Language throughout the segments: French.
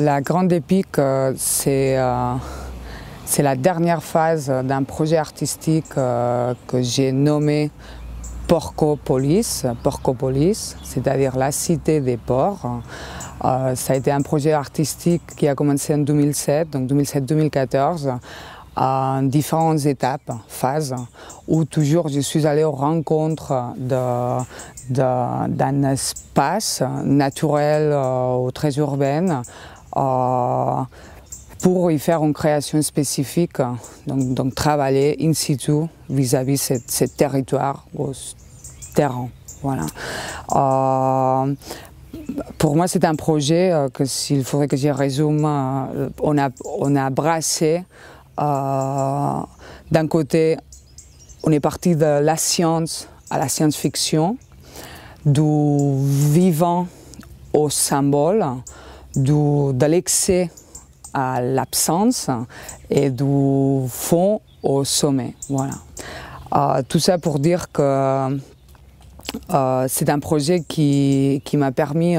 La Grande Épique, c'est la dernière phase d'un projet artistique que j'ai nommé Porcopolis, c'est-à-dire la cité des porcs. Ça a été un projet artistique qui a commencé en 2007, donc 2007-2014, en différentes étapes, phases, où toujours je suis allée aux rencontres d'un espace naturel ou très urbain pour y faire une création spécifique, donc travailler in situ vis-à-vis de ce territoire, ce terrain. Voilà. Pour moi, c'est un projet que, s'il faudrait que je résume, on a brassé. D'un côté, on est parti de la science à la science-fiction, du vivant au symbole, de l'excès à l'absence et du fond au sommet. Voilà. Tout ça pour dire que c'est un projet qui m'a permis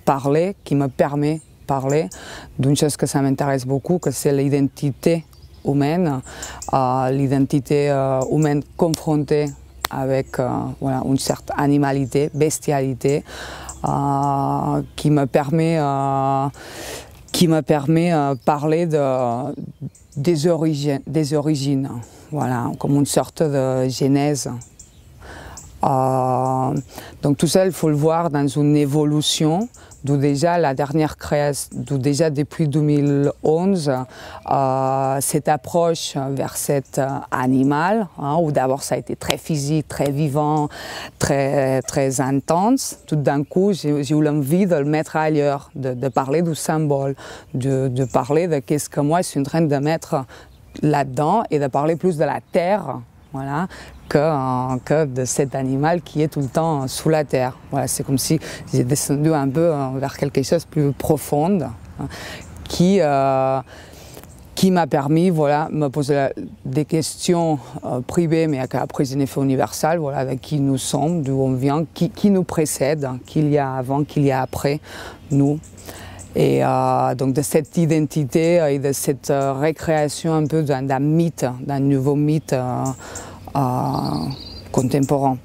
parler, qui me permet de parler d'une chose que ça m'intéresse beaucoup, que c'est l'identité humaine, confrontée avec voilà, une certaine animalité, bestialité, qui me permet de parler des origines, voilà, comme une sorte de genèse. Donc tout ça, il faut le voir dans une évolution, d'où déjà la dernière création, d'où déjà depuis 2011, cette approche vers cet animal, où d'abord ça a été très physique, très vivant, très intense. Tout d'un coup, j'ai eu l'envie de le mettre ailleurs, de parler du symbole, de parler de qu'est-ce que moi je suis en train de mettre là-dedans et de parler plus de la terre. Voilà, que de cet animal qui est tout le temps sous la terre. Voilà, c'est comme si j'ai descendu un peu vers quelque chose de plus profond qui m'a permis, voilà, de me poser des questions privées, mais qu'après j'ai un effet universel, voilà, avec qui nous sommes, d'où on vient, qui nous précède, qu'il y a avant, qu'il y a après nous. Et donc de cette identité et de cette récréation un peu d'un mythe, d'un nouveau mythe contemporain.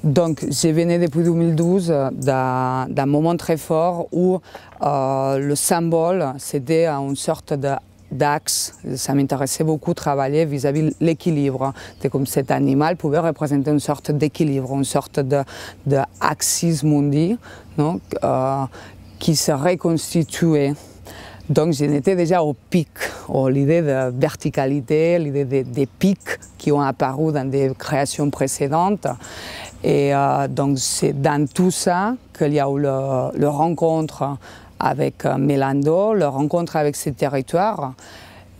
Donc je venais depuis 2012 d'un moment très fort où le symbole c'était une sorte d'axe. Ça m'intéressait beaucoup de travailler vis-à-vis de l'équilibre. C'est comme cet animal pouvait représenter une sorte d'équilibre, une sorte d'axis mundi, donc, qui se reconstituait. Donc j'étais déjà au pic, l'idée de verticalité, l'idée des pics qui ont apparu dans des créations précédentes. Et donc c'est dans tout ça qu'il y a eu le rencontre avec Mélando, le rencontre avec ces territoires.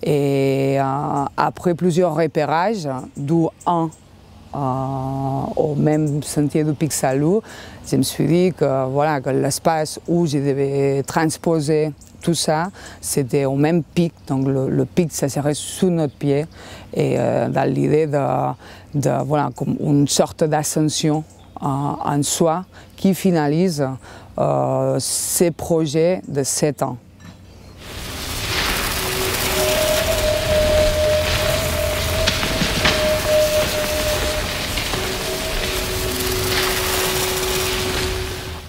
Et après plusieurs repérages, d'où un au même sentier du Pic Salou, je me suis dit que, voilà, que l'espace où je devais transposer tout ça, c'était au même pic, donc le pic, ça serait sous notre pied, et dans l'idée de voilà, comme une sorte d'ascension en soi qui finalise ces projets de 7 ans.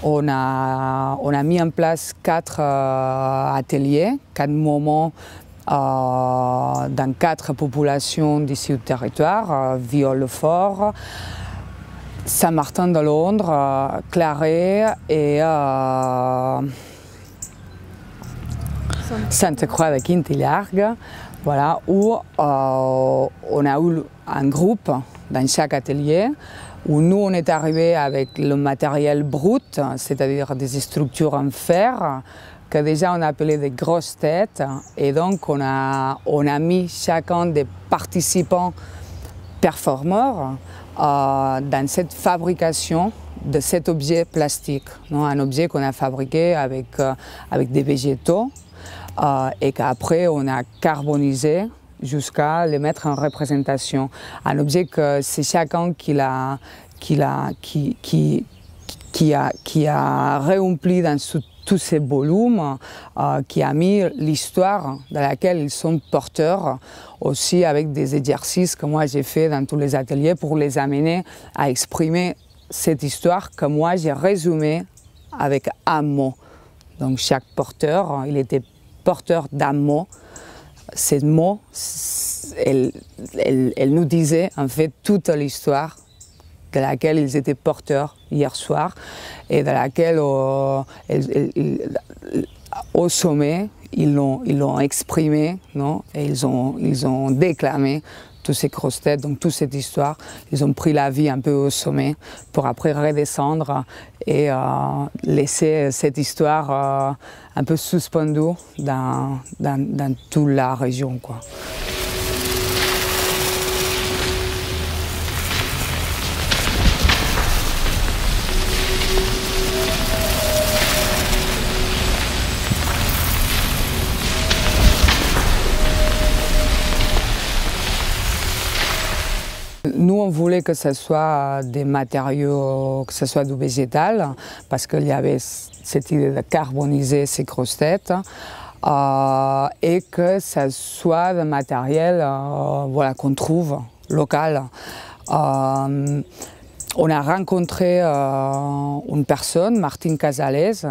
On a mis en place 4 ateliers, 4 moments dans 4 populations d'ici au territoire, Vieux-le-Fort, Saint-Martin de Londres, Claret et Sainte-Croix de Quintillargues, voilà, où on a eu un groupe dans chaque atelier, où nous on est arrivé avec le matériel brut, c'est-à-dire des structures en fer, que déjà on appelait des grosses têtes, et donc on a mis chacun des participants performeurs dans cette fabrication de cet objet plastique, non? Un objet qu'on a fabriqué avec des végétaux et qu'après on a carbonisé jusqu'à les mettre en représentation. Un objet que c'est chacun qui a réempli dans tous ces volumes qui a mis l'histoire dans laquelle ils sont porteurs, aussi avec des exercices que moi j'ai fait dans tous les ateliers pour les amener à exprimer cette histoire que moi j'ai résumée avec un mot. Donc chaque porteur, il était porteur d'un mot. Ces mots, elle nous disait en fait toute l'histoire de laquelle ils étaient porteurs hier soir et de laquelle au sommet ils l'ont exprimé, non? Et ils ont déclamé toutes ces grosses têtes, donc toute cette histoire. Ils ont pris la vie un peu au sommet pour après redescendre et laisser cette histoire un peu suspendue dans toute la région, quoi. Nous, on voulait que ce soit des matériaux, que ce soit du végétal, parce qu'il y avait cette idée de carboniser ces grosses têtes et que ce soit des matériels voilà, qu'on trouve local. On a rencontré une personne, Martine Casales,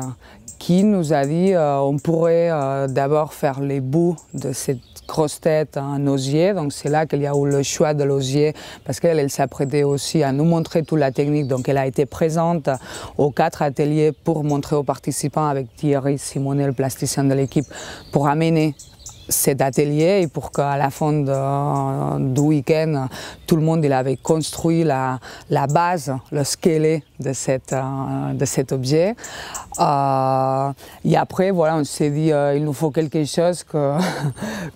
qui nous a dit on pourrait d'abord faire les bouts de cette grosse tête en osier. Donc c'est là qu'il y a eu le choix de l'osier parce qu'elle s'apprêtait aussi à nous montrer toute la technique. Donc elle a été présente aux 4 ateliers pour montrer aux participants avec Thierry Simonet, le plasticien de l'équipe, pour amener cet atelier et pour qu'à la fin du week-end, tout le monde il avait construit la base, le squelette de cet objet. Et après, voilà, on s'est dit il nous faut quelque chose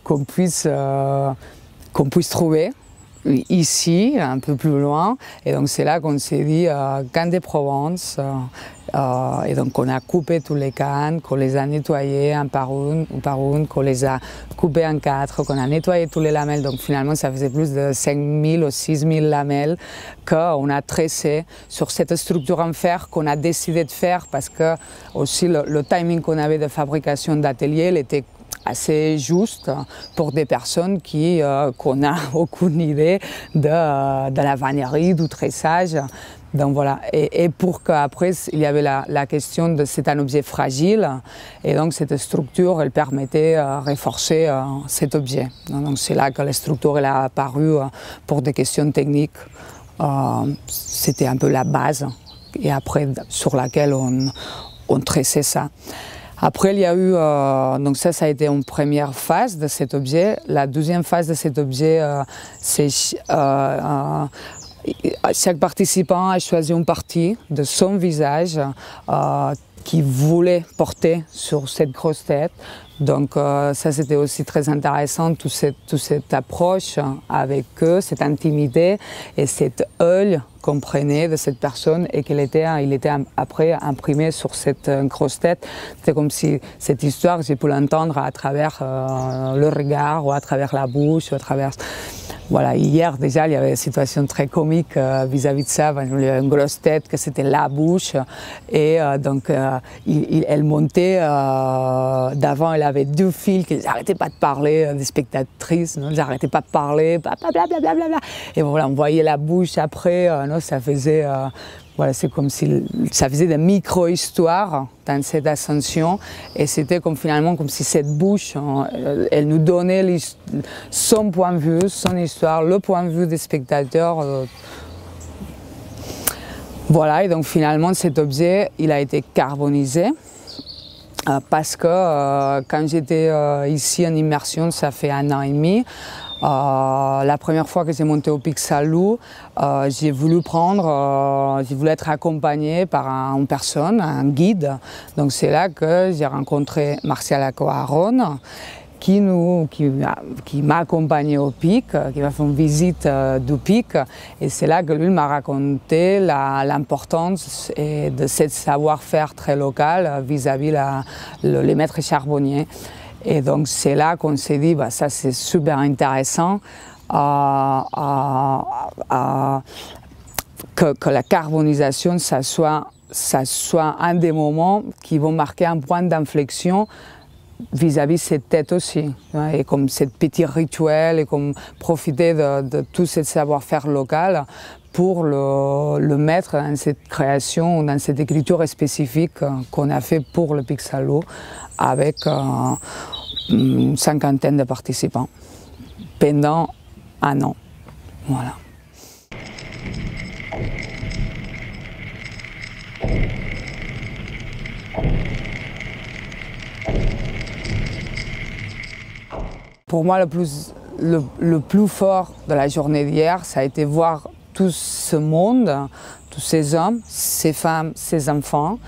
qu'on puisse trouver ici, un peu plus loin. Et donc c'est là qu'on s'est dit canne de Provence. Et donc on a coupé tous les cannes, qu'on les a nettoyées un par une, qu'on les a coupées en 4, qu'on a nettoyé tous les lamelles. Donc finalement ça faisait plus de 5000 ou 6000 lamelles qu'on a tressées sur cette structure en fer qu'on a décidé de faire parce que aussi le timing qu'on avait de fabrication d'atelier, il était assez juste pour des personnes qu'on n'a aucune idée de la vannerie, du tressage. Donc voilà, et pour qu'après il y avait la question de c'est un objet fragile et donc cette structure elle permettait de renforcer cet objet. Donc c'est là que la structure elle a apparu pour des questions techniques. C'était un peu la base et après sur laquelle on tressait ça. Après, il y a eu, donc ça a été une première phase de cet objet. La deuxième phase de cet objet, c'est chaque participant a choisi une partie de son visage qu'il voulait porter sur cette grosse tête. Donc ça c'était aussi très intéressant, toute cette approche avec eux, cette intimité et cet œil qu'on prenait de cette personne et il était après imprimé sur cette grosse tête. C'est comme si cette histoire, j'ai pu l'entendre à travers le regard ou à travers la bouche, ou à travers... Voilà, hier déjà il y avait une situation très comique vis-à-vis de ça, il y avait une grosse tête que c'était la bouche et donc elle montait, d'avant elle avait 2 fils qui n'arrêtaient pas de parler, des spectatrices, ils n'arrêtaient pas de parler, blablabla. Et voilà, on voyait la bouche après, non, ça faisait... Voilà, c'est comme si ça faisait des micro-histoires dans cette ascension et c'était finalement comme si cette bouche, elle nous donnait son point de vue, son histoire, le point de vue des spectateurs. Voilà, et donc finalement cet objet, il a été carbonisé parce que quand j'étais ici en immersion, ça fait 1 an et demi, la première fois que j'ai monté au Pic Saint-Loup, j'ai voulu être accompagnée par une personne, un guide. Donc c'est là que j'ai rencontré Martial Acoaron, qui m'a accompagné au Pic, qui m'a fait une visite du Pic. Et c'est là que lui m'a raconté l'importance de ce savoir-faire très local vis-à-vis les maîtres charbonniers. Et donc c'est là qu'on s'est dit, bah, ça c'est super intéressant, que la carbonisation, ça soit ça soit un des moments qui vont marquer un point d'inflexion vis-à-vis de cette tête aussi. Et comme ce petit rituel, et comme profiter de tout ce savoir-faire local pour le mettre dans cette création, dans cette écriture spécifique qu'on a fait pour le Pixalo avec une cinquantaine de participants pendant un an. Voilà. Pour moi, le plus fort de la journée d'hier, ça a été voir tout ce monde, tous ces hommes, ces femmes, ces enfants,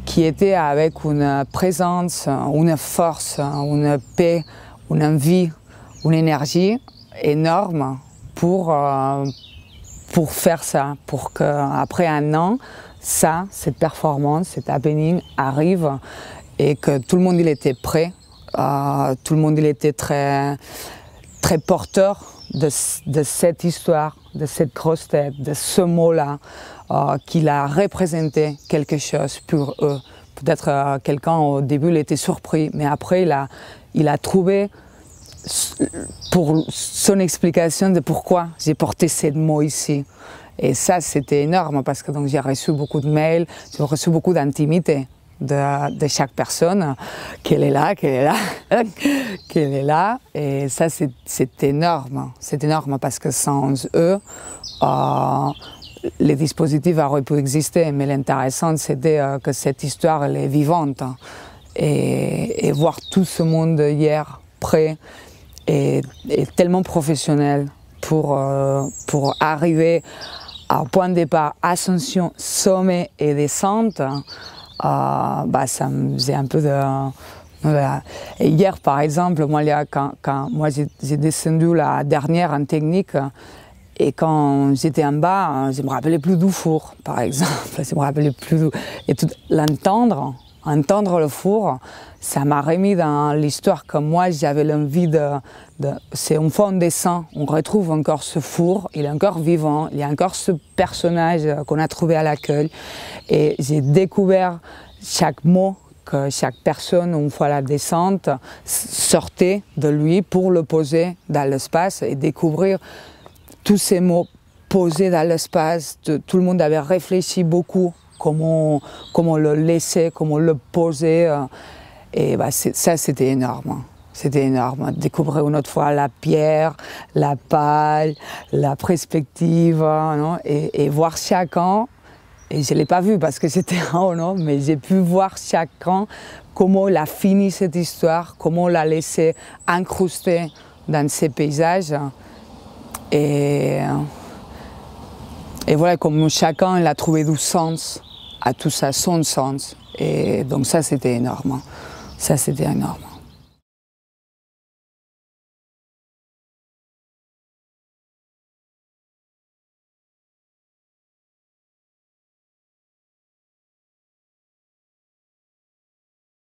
qui étaient avec une présence, une force, une paix, une envie, une énergie énorme pour faire ça, pour qu'après un an, cette performance, cet happening arrive et que tout le monde il était prêt. Tout le monde il était très porteur de cette histoire, de cette grosse tête, de ce mot-là, qu'il a représenté quelque chose pour eux. Peut-être quelqu'un au début il était surpris, mais après il a trouvé pour son explication de pourquoi j'ai porté ce mot ici. Et ça c'était énorme parce que j'ai reçu beaucoup de mails, j'ai reçu beaucoup d'intimité de chaque personne, qu'elle est là, qu'elle est là, qu'elle est là. Et ça, c'est énorme. C'est énorme parce que sans eux, les dispositifs auraient pu exister. Mais l'intéressant, c'était que cette histoire, elle est vivante. Et voir tout ce monde hier prêt et tellement professionnel pour arriver à point de départ, ascension, sommet et descente, ça me faisait un peu de... Voilà. Et hier, par exemple, moi, quand moi j'ai descendu la dernière en technique, et quand j'étais en bas, je ne me rappelais plus du four, par exemple. Je me rappelais plus et entendre le four, ça m'a remis dans l'histoire que moi j'avais l'envie c'est un fond de sang, on retrouve encore ce four, il est encore vivant, il y a encore ce personnage qu'on a trouvé à l'accueil. Et j'ai découvert chaque mot que chaque personne, une fois la descente, sortait de lui pour le poser dans l'espace et découvrir tous ces mots posés dans l'espace. Tout le monde avait réfléchi beaucoup comment le laisser, comment le poser. Et ça, c'était énorme. C'était énorme. Découvrir une autre fois la pierre, la paille, la perspective, non? Et voir chacun. Et je ne l'ai pas vu parce que j'étais en haut, non? Mais j'ai pu voir chacun comment il a fini cette histoire, comment il l'a laissé incrusté dans ces paysages. Et voilà, comme chacun il a trouvé du sens à tout ça, son sens. Et donc ça, c'était énorme. Ça, c'était énorme.